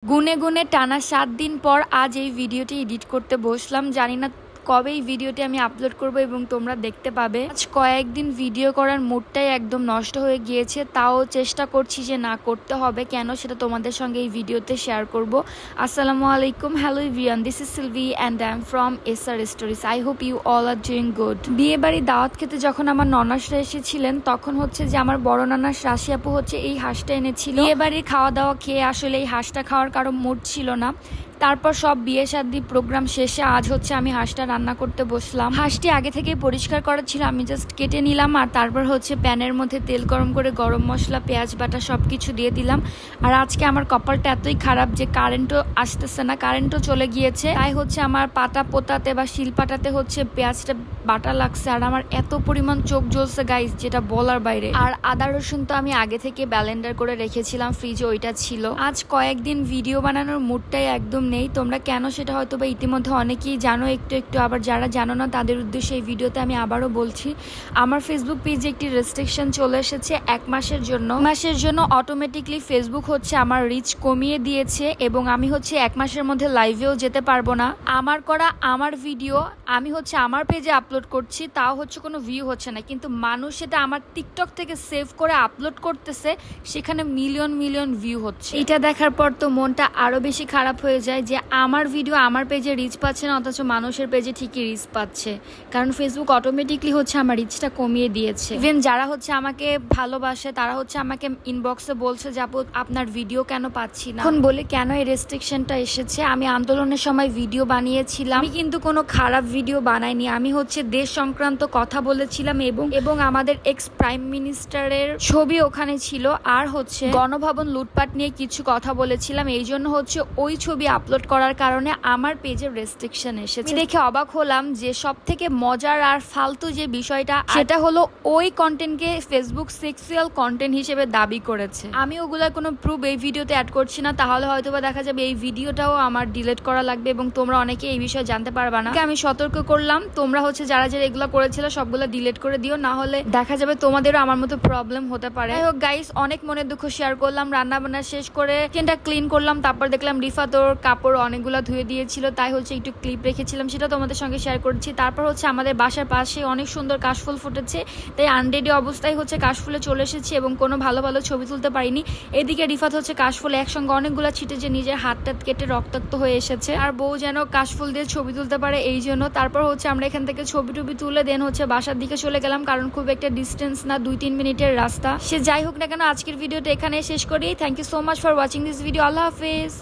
গুনে গুনে টানা ৭ দিন পর আজ এই ভিডিওটি এডিট করতে বসলাম। জানি না কবে এই ভিডিওটি আমি আপলোড করব এবং তোমরা দেখতে পাবে। আজ কয়েকদিন ভিডিও করার মুডটাই একদম নষ্ট হয়ে গিয়েছে, তাও চেষ্টা করছি যে না করতে হবে কেন সেটা তোমাদের সঙ্গে এই ভিডিওতে শেয়ার করব। আসসালামু আলাইকুম, hello everyone, this is Sylvie and I am from SR stories. I hope you all are doing good. বিয়ে বাড়ি দাওয়াত খেতে যখন আমার ননাসরা এসেছিলেন তখন হচ্ছে যে আমার বড় নানার রাশি আপু হচ্ছে এই হাঁসটা এনেছিল। বিয়ে বাড়ির খাওয়া দাওয়া খেয়ে আসলে এই হাঁসটা খাওয়ার কারো মুড ছিল না। তারপর সব বিয়ে শাদী প্রোগ্রাম শেষে আজ হচ্ছে আমি হাঁসটা রান্না করতে বসলাম। হাঁসটি আগে থেকে পরিষ্কার করা ছিল, আমি জাস্ট কেটে নিলাম আর তারপর হচ্ছে প্যানের মধ্যে তেল গরম করে গরম মশলা পেঁয়াজ বাটা সব কিছু দিয়ে দিলাম। আর আজকে আমার কপালটা এতই খারাপ যে কারেন্টও আসতেছে না, কারেন্টও চলে গিয়েছে, তাই হচ্ছে আমার পাটা পোতাতে বা শিল পাটাতে হচ্ছে পেঁয়াজটা বাটা লাগছে। আর আমার এত পরিমাণ চোখ জ্বলছে গাইস, যেটা বলার বাইরে। আর আদা রসুন তো আমি আগে থেকে ব্লেন্ডার করে রেখেছিলাম ফ্রিজে, ওইটা ছিল। আজ কয়েকদিন ভিডিও বানানোর মুডটাই একদম নেই। তোমরা কেন সেটা হয়তো বা ইতিমধ্যে অনেকেই জানো একটু একটু, আবার যারা জানো না তাদের উদ্দেশ্যে এই ভিডিওতে আমি আবারও বলছি। আমার ফেসবুক পেজে একটি রেস্ট্রিকশন চলে এসেছে 1 মাসের জন্য। অটোমেটিকলি ফেসবুক হচ্ছে আমার রিচ কমিয়ে দিয়েছে এবং আমি হচ্ছে 1 মাসের মধ্যে লাইভেও যেতে পারবো না। আমার করা আমার ভিডিও আমি হচ্ছে আমার পেজে আপলোড করছি, তাও হচ্ছে কোনো ভিউ হচ্ছে না, কিন্তু মানুষ সেটা আমার টিকটক থেকে সেভ করে আপলোড করতেছে, সেখানে মিলিয়ন মিলিয়ন ভিউ হচ্ছে। এটা দেখার পর তো মনটা আরো বেশি খারাপ হয়ে যায় যে আমার ভিডিও আমার পেজে রিচ পাচ্ছে না, অথচ মানুষের পেজে ঠিকই রিচ পাচ্ছে, কারণ ফেসবুক অটোমেটিকলি হচ্ছে আমার রিচটা কমিয়ে দিয়েছে। ইভেন যারা হচ্ছে আমাকে ভালোবাসে তারা হচ্ছে আমাকে ইনবক্সে বলছে যে আপু আপনার ভিডিও কেন পাচ্ছি না। এখন বলে কেন এই রেস্ট্রিকশনটা এসেছে, আমি আন্দোলনের সময় ভিডিও বানিয়েছিলাম, আমি কিন্তু কোনো খারাপ ভিডিও বানাইনি, আমি হচ্ছে দেশ সংক্রান্ত কথা বলেছিলাম এবং আমাদের এক্স প্রাইম মিনিস্টারের ছবি ওখানে ছিল, আর হচ্ছে গণভবন লুটপাট নিয়ে কিছু কথা বলেছিলাম। এই জন্য হচ্ছে ওই ছবি আপলোড করার কারণে আমার পেজে রেস্ট্রিকশন এসেছে। দেখে অবাক হলাম যে সব থেকে মজার আর ফালতু যে বিষয়টা সেটা হলো ওই কন্টেন্টকে ফেসবুক সেক্সুয়াল কন্টেন্ট হিসেবে দাবি করেছে। আমি ওগুলার কোনো প্রুফ এই ভিডিওতে অ্যাড করছি না, তাহলে হয়তোবা দেখা যাবে এই ভিডিওটাও আমার ডিলিট করা লাগবে এবং তোমরা অনেকে এই বিষয়ে জানতে পারবা না। আমি সতর্ক করলাম, তোমরা হচ্ছে যারা যারা এগুলো করেছিল সবগুলো ডিলিট করে দিও, না হলে দেখা যাবে তোমাদেরও আমার মতো প্রবলেম হতে পারে। যাই হোক গাইস, অনেক মনের দুঃখ শেয়ার করলাম। রান্না বান্না শেষ করে কিচেনটা ক্লিন করলাম, তারপর দেখলাম রিফাত ওর কাপড় অনেকগুলো ধুয়ে দিয়েছিল, তাই হচ্ছে একটু ক্লিপ রেখেছিলাম, সেটা তোমাদের সঙ্গে শেয়ার করছি। তারপর হচ্ছে আমাদের বাসার পাশে অনেক সুন্দর কাশফুল ফুটেছে, তাই আনরেডি অবস্থায় হচ্ছে কাশফুলে চলে এসেছি এবং কোনো ভালো ভালো ছবি তুলতে পারিনি। এদিকে রিফাত হচ্ছে কাশফুল একসঙ্গে অনেকগুলো ছিটে যে নিজের হাতটা কেটে রক্তাক্ত হয়ে এসেছে, আর বউ যেন কাশফুল দিয়ে ছবি তুলতে পারে এই জন্য। তারপর হচ্ছে আমরা এখান থেকে ছবি টবি তুলে দেন হচ্ছে বাসার দিকে চলে গেলাম, কারণ খুব একটা ডিস্টেন্স না, 2-3 মিনিটের রাস্তা। সে যাই হোক না কেন, আজকের ভিডিওটা এখানে শেষ করি। Thank you so much for watching this video. আল্লাহ হাফেজ।